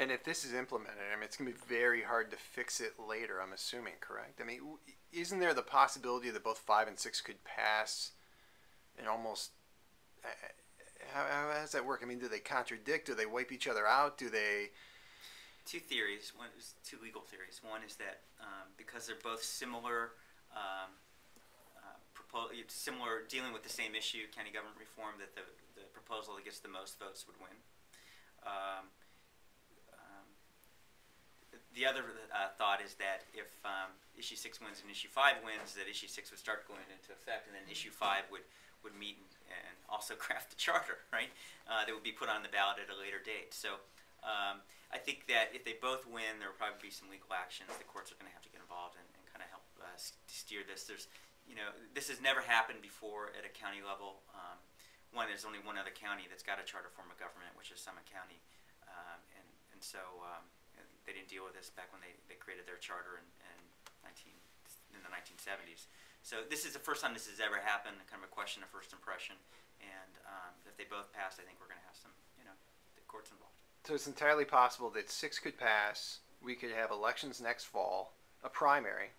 And if this is implemented, I mean, it's going to be very hard to fix it later, I'm assuming, correct? I mean, isn't there the possibility that both 5 and 6 could pass and almost, how does that work? I mean, do they contradict? Do they wipe each other out? Do they... Two theories. One is two legal theories. One is that because they're both similar, similar dealing with the same issue, county government reform, that the proposal that gets the most votes would win. The other thought is that if issue 6 wins and issue 5 wins, that issue 6 would start going into effect, and then issue 5 would meet and also craft a charter, right? That would be put on the ballot at a later date. So I think that if they both win, there will probably be some legal actions. The courts are going to have to get involved and kind of help steer this. There's, this has never happened before at a county level. There's only one other county that's got a charter form of government, which is Summit County, and so they didn't deal with this back when they created their charter in the 1970s. So this is the first time this has ever happened, kind of a question of first impression. And if they both pass, I think we're going to have some, the courts involved. So it's entirely possible that 6 could pass, we could have elections next fall, a primary,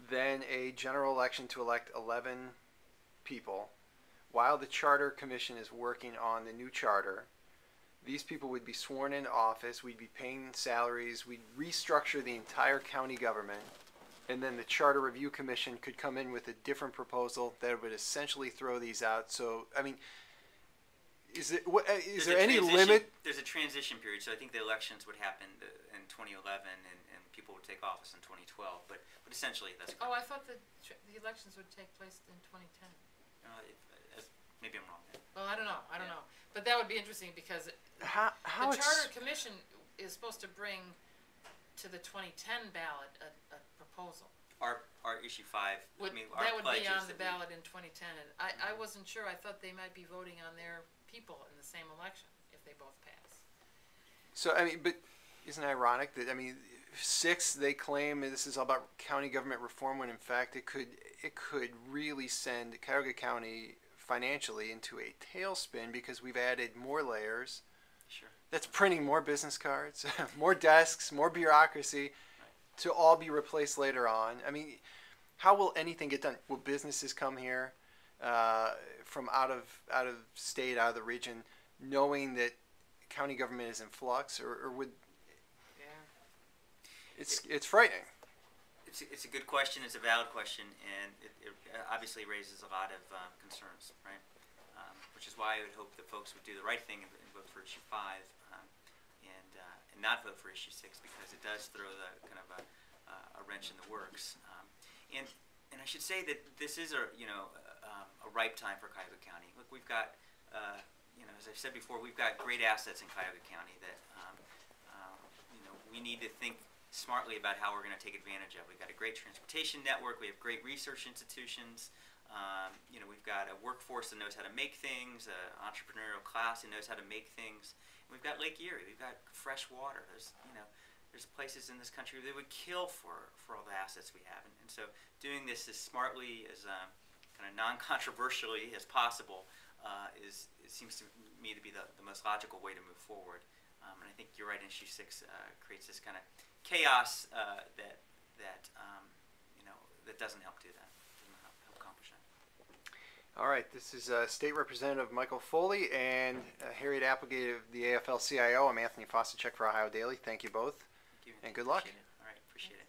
then a general election to elect 11 people, while the Charter Commission is working on the new charter. These people would be sworn into office, we'd be paying salaries, we'd restructure the entire county government, and then the Charter Review Commission could come in with a different proposal that would essentially throw these out. So, I mean, is there any limit? There's a transition period, so I think the elections would happen in 2011, and people would take office in 2012, but essentially that's correct. Oh, I thought the elections would take place in 2010. Maybe I'm wrong there. Well, I don't know. But that would be interesting because how the Charter Commission is supposed to bring to the 2010 ballot a proposal. Our issue 5, that would be on the ballot in 2010, and I wasn't sure. I thought they might be voting on their people in the same election if they both pass. So, I mean, but isn't it ironic that, I mean, 6, they claim this is all about county government reform, when in fact it could really send Cuyahoga County financially into a tailspin because we've added more layers. Sure. That's printing more business cards, more desks, more bureaucracy, right, to all be replaced later on. I mean, how will anything get done? Will businesses come here from out of state, out of the region, knowing that county government is in flux, or would? Yeah. It's frightening. It's a good question. It's a valid question, and it obviously raises a lot of concerns, right? Which is why I would hope that folks would do the right thing and vote for issue 5, and not vote for issue 6, because it does throw the kind of a wrench in the works. And I should say that this is a ripe time for Cuyahoga County. Look, we've got as I've said before, we've got great assets in Cuyahoga County that we need to think smartly about how we're going to take advantage of. We've got a great transportation network. We have great research institutions. We've got a workforce that knows how to make things, an entrepreneurial class that knows how to make things. And we've got Lake Erie. We've got fresh water. There's places in this country that would kill for all the assets we have. And so doing this as smartly, as kind of non-controversially as possible it seems to me to be the most logical way to move forward. And I think you're right, issue 6 creates this kind of chaos that doesn't help do that. Doesn't help accomplish that. All right, this is State Representative Michael Foley and Harriet Applegate of the AFL-CIO. I'm Anthony Fosicek for OhioDaily. Thank you both. Thank you. And good luck. Appreciate it. All right, appreciate it.